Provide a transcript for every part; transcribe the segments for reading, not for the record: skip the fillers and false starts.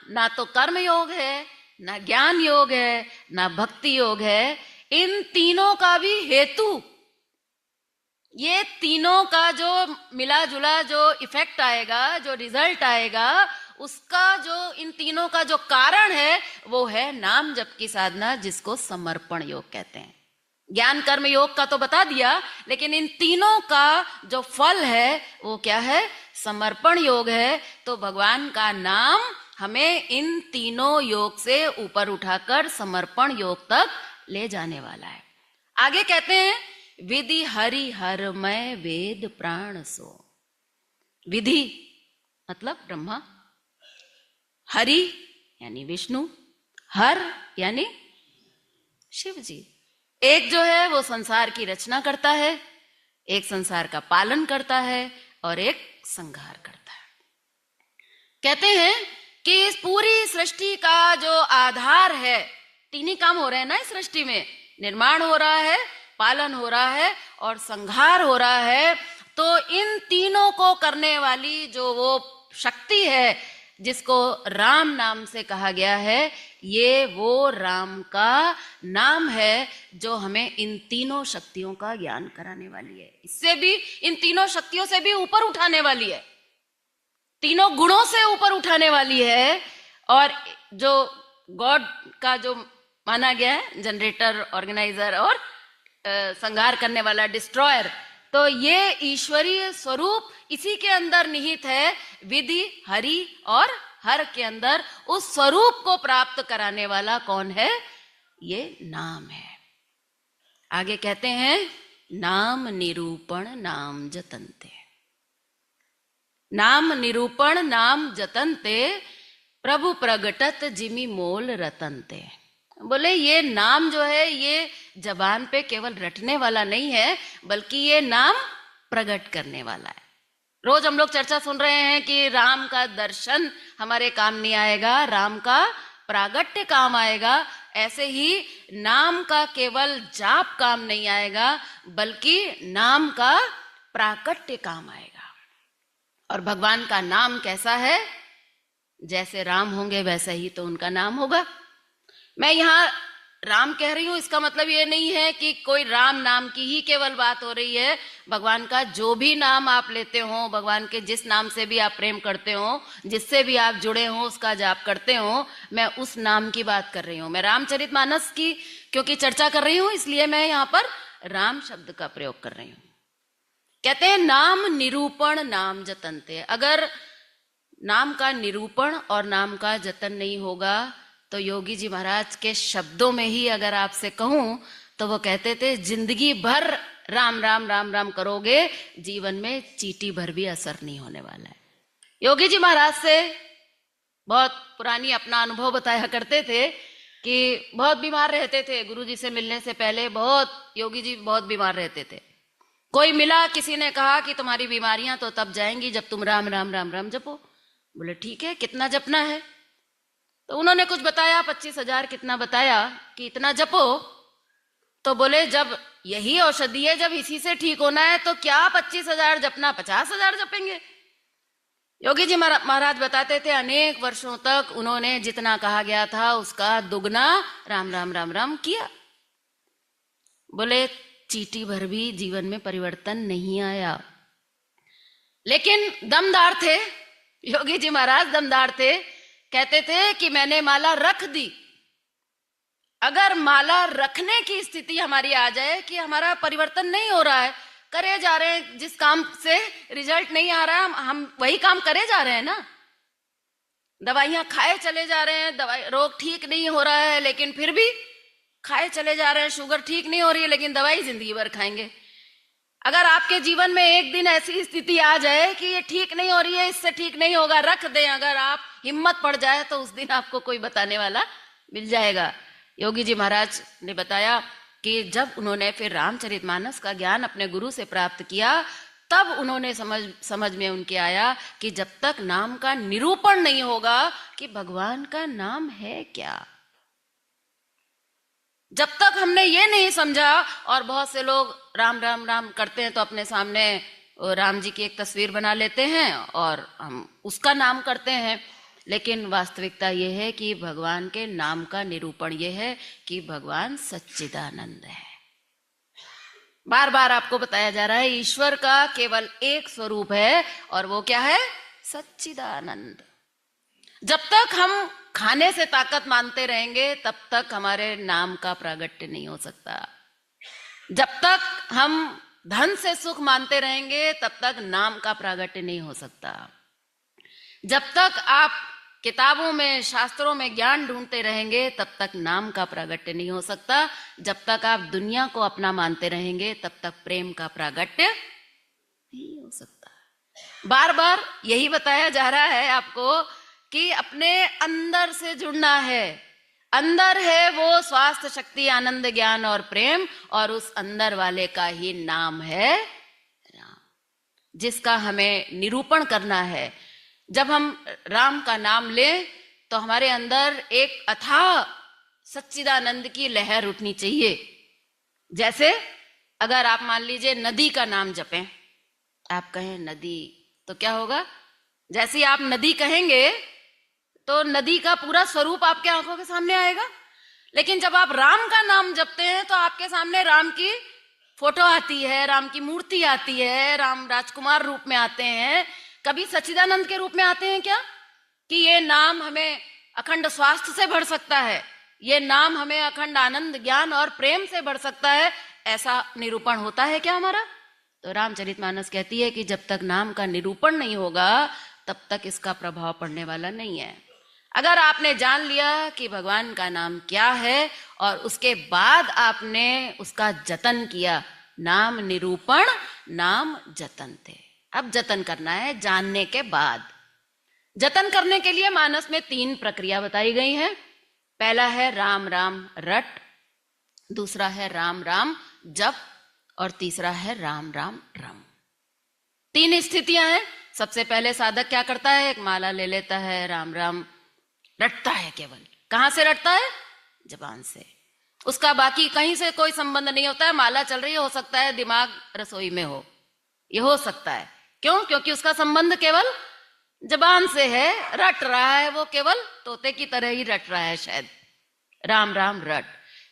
ना तो कर्म योग है, ना ज्ञान योग है, ना भक्ति योग है। इन तीनों का भी हेतु, ये तीनों का जो मिला जुला जो इफेक्ट आएगा, जो रिजल्ट आएगा, उसका जो इन तीनों का जो कारण है वो है नाम जप की साधना, जिसको समर्पण योग कहते हैं। ज्ञान कर्म योग का तो बता दिया, लेकिन इन तीनों का जो फल है वो क्या है? समर्पण योग है। तो भगवान का नाम हमें इन तीनों योग से ऊपर उठाकर समर्पण योग तक ले जाने वाला है। आगे कहते हैं विधि हरि हर मैं वेद प्राण सो। विधि मतलब ब्रह्मा, हरि यानी विष्णु, हर यानी शिव जी। एक जो है वो संसार की रचना करता है, एक संसार का पालन करता है और एक संहार करता है। कहते हैं कि इस पूरी सृष्टि का जो आधार है, तीन ही काम हो रहे हैं ना इस सृष्टि में, निर्माण हो रहा है, पालन हो रहा है और संहार हो रहा है। तो इन तीनों को करने वाली जो वो शक्ति है जिसको राम नाम से कहा गया है, ये वो राम का नाम है जो हमें इन तीनों शक्तियों का ज्ञान कराने वाली है। इससे भी, इन तीनों शक्तियों से भी ऊपर उठाने वाली है, तीनों गुणों से ऊपर उठाने वाली है। और जो गॉड का जो माना गया है, जनरेटर, ऑर्गेनाइजर और संहार करने वाला, डिस्ट्रॉयर, तो ये ईश्वरीय स्वरूप इसी के अंदर निहित है। विधि हरि और हर के अंदर उस स्वरूप को प्राप्त कराने वाला कौन है? ये नाम है। आगे कहते हैं नाम निरूपण नाम जतनते। नाम निरूपण नाम जतनते, प्रभु प्रगटत जिमि मोल रतनते। बोले ये नाम जो है ये जबान पे केवल रटने वाला नहीं है, बल्कि ये नाम प्रकट करने वाला है। रोज हम लोग चर्चा सुन रहे हैं कि राम का दर्शन हमारे काम नहीं आएगा, राम का प्रागट्य काम आएगा। ऐसे ही नाम का केवल जाप काम नहीं आएगा, बल्कि नाम का प्राकट्य काम आएगा। और भगवान का नाम कैसा है? जैसे राम होंगे वैसा ही तो उनका नाम होगा। मैं यहाँ राम कह रही हूं, इसका मतलब ये नहीं है कि कोई राम नाम की ही केवल बात हो रही है। भगवान का जो भी नाम आप लेते हो, भगवान के जिस नाम से भी आप प्रेम करते हो, जिससे भी आप जुड़े हो, उसका जाप करते हो, मैं उस नाम की बात कर रही हूं। मैं रामचरितमानस की क्योंकि चर्चा कर रही हूं, इसलिए मैं यहाँ पर राम शब्द का प्रयोग कर रही हूं। कहते हैं नाम निरूपण नाम जतनते। अगर नाम का निरूपण और नाम का जतन नहीं होगा तो योगी जी महाराज के शब्दों में ही अगर आपसे कहूं तो वो कहते थे जिंदगी भर राम राम राम राम करोगे, जीवन में चींटी भर भी असर नहीं होने वाला है। योगी जी महाराज से बहुत पुरानी अपना अनुभव बताया करते थे कि बहुत बीमार रहते थे। गुरु जी से मिलने से पहले योगी जी बहुत बीमार रहते थे। कोई मिला, किसी ने कहा कि तुम्हारी बीमारियां तो तब जाएंगी जब तुम राम राम राम राम जपो। बोले ठीक है, कितना जपना है? तो उन्होंने कुछ बताया, 25,000 कितना बताया कि इतना जपो। तो बोले जब यही औषधि है, जब इसी से ठीक होना है तो क्या 25,000 जपना, 50,000 जपेंगे। योगी जी महाराज बताते थे अनेक वर्षों तक उन्होंने जितना कहा गया था उसका दुगना राम राम राम राम किया। बोले चींटी भर भी जीवन में परिवर्तन नहीं आया, लेकिन दमदार थे योगी जी महाराज, दमदार थे। कहते थे कि मैंने माला रख दी। अगर माला रखने की स्थिति हमारी आ जाए कि हमारा परिवर्तन नहीं हो रहा है, करे जा रहे हैं, जिस काम से रिजल्ट नहीं आ रहा हम वही काम करे जा रहे हैं ना, दवाइयां खाए चले जा रहे हैं, दवाई रोग ठीक नहीं हो रहा है लेकिन फिर भी खाए चले जा रहे हैं, शुगर ठीक नहीं हो रही है लेकिन दवाई जिंदगी भर खाएंगे। अगर आपके जीवन में एक दिन ऐसी स्थिति आ जाए कि ये ठीक नहीं हो रही है, इससे ठीक नहीं होगा, रख दें, अगर आप हिम्मत पड़ जाए तो उस दिन आपको कोई बताने वाला मिल जाएगा। योगी जी महाराज ने बताया कि जब उन्होंने फिर रामचरितमानस का ज्ञान अपने गुरु से प्राप्त किया, तब उन्होंने समझ में उनके आया कि जब तक नाम का निरूपण नहीं होगा कि भगवान का नाम है क्या, जब तक हमने ये नहीं समझा। और बहुत से लोग राम राम राम करते हैं तो अपने सामने राम जी की एक तस्वीर बना लेते हैं और हम उसका नाम करते हैं, लेकिन वास्तविकता ये है कि भगवान के नाम का निरूपण ये है कि भगवान सच्चिदानंद है। बार बार आपको बताया जा रहा है ईश्वर का केवल एक स्वरूप है और वो क्या है? सच्चिदानंद। जब तक हम खाने से ताकत मानते रहेंगे तब तक हमारे नाम का प्रागट्य नहीं हो सकता। जब तक हम धन से सुख मानते रहेंगे तब तक नाम का प्रागट्य नहीं हो सकता। जब तक आप किताबों में शास्त्रों में ज्ञान ढूंढते रहेंगे तब तक नाम का प्रागट्य नहीं हो सकता। जब तक आप दुनिया को अपना मानते रहेंगे तब तक प्रेम का प्रागट्य नहीं हो सकता। बार बार यही बताया जा रहा है आपको कि अपने अंदर से जुड़ना है। अंदर है वो स्वास्थ्य, शक्ति, आनंद, ज्ञान और प्रेम, और उस अंदर वाले का ही नाम है राम, जिसका हमें निरूपण करना है। जब हम राम का नाम लें तो हमारे अंदर एक अथाह सच्चिदानंद की लहर उठनी चाहिए। जैसे अगर आप मान लीजिए नदी का नाम जपें, आप कहें नदी, तो क्या होगा? जैसे ही आप नदी कहेंगे तो नदी का पूरा स्वरूप आपके आंखों के सामने आएगा। लेकिन जब आप राम का नाम जपते हैं तो आपके सामने राम की फोटो आती है, राम की मूर्ति आती है, राम राजकुमार रूप में आते हैं। कभी सच्चिदानंद के रूप में आते हैं क्या? कि ये नाम हमें अखंड स्वास्थ्य से भर सकता है, ये नाम हमें अखंड आनंद, ज्ञान और प्रेम से भर सकता है, ऐसा निरूपण होता है क्या हमारा? तो रामचरितमानस कहती है कि जब तक नाम का निरूपण नहीं होगा तब तक इसका प्रभाव पड़ने वाला नहीं है। अगर आपने जान लिया कि भगवान का नाम क्या है और उसके बाद आपने उसका जतन किया, नाम निरूपण नाम जतन थे। अब जतन करना है जानने के बाद। जतन करने के लिए मानस में 3 प्रक्रिया बताई गई है। पहला है राम राम रट, दूसरा है राम राम जप, और तीसरा है राम राम रम। 3 स्थितियां हैं। सबसे पहले साधक क्या करता है? एक माला ले लेता है, राम राम रटता है। केवल कहां से रटता है? जबान से। उसका बाकी कहीं से कोई संबंध नहीं होता है। माला चल रही है, हो सकता है दिमाग रसोई में हो, ये हो सकता है। क्यों? क्योंकि उसका संबंध केवल जबान से है, रट रहा है वो, केवल तोते की तरह ही रट रहा है शायद, राम राम रट।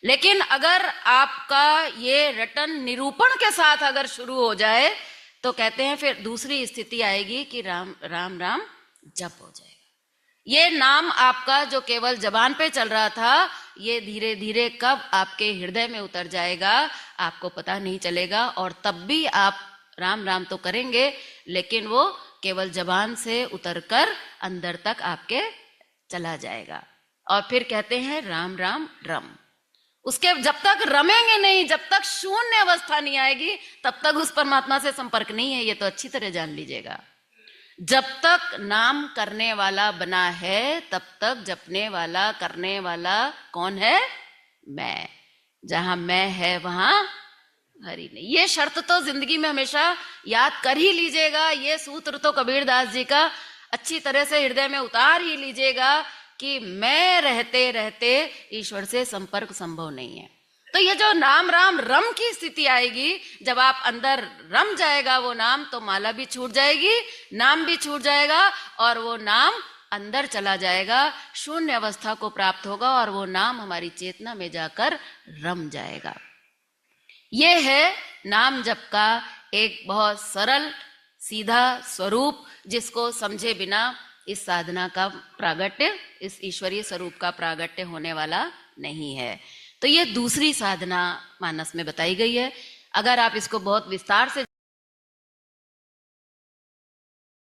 लेकिन अगर आपका ये रटन निरूपण के साथ अगर शुरू हो जाए तो कहते हैं फिर दूसरी स्थिति आएगी कि राम राम राम जप हो जाएगा। ये नाम आपका जो केवल जबान पे चल रहा था, ये धीरे धीरे कब आपके हृदय में उतर जाएगा आपको पता नहीं चलेगा। और तब भी आप राम राम तो करेंगे, लेकिन वो केवल जबान से उतरकर अंदर तक आपके चला जाएगा। और फिर कहते हैं राम राम रम। उसके जब तक रमेंगे नहीं, जब तक शून्य अवस्था नहीं आएगी, तब तक उस परमात्मा से संपर्क नहीं है। ये तो अच्छी तरह जान लीजिएगा। जब तक नाम करने वाला बना है तब तक जपने वाला, करने वाला कौन है? मैं। जहां मैं है वहां हरि नहीं। ये शर्त तो जिंदगी में हमेशा याद कर ही लीजिएगा। ये सूत्र तो कबीरदास जी का अच्छी तरह से हृदय में उतार ही लीजिएगा कि मैं रहते रहते ईश्वर से संपर्क संभव नहीं है। तो ये जो नाम राम रम की स्थिति आएगी, जब आप अंदर रम जाएगा वो नाम, तो माला भी छूट जाएगी, नाम भी छूट जाएगा, और वो नाम अंदर चला जाएगा, शून्य अवस्था को प्राप्त होगा, और वो नाम हमारी चेतना में जाकर रम जाएगा। ये है नाम जप का एक बहुत सरल सीधा स्वरूप, जिसको समझे बिना इस साधना का प्रागट्य, इस ईश्वरीय स्वरूप का प्रागट्य होने वाला नहीं है। तो ये दूसरी साधना मानस में बताई गई है। अगर आप इसको बहुत विस्तार से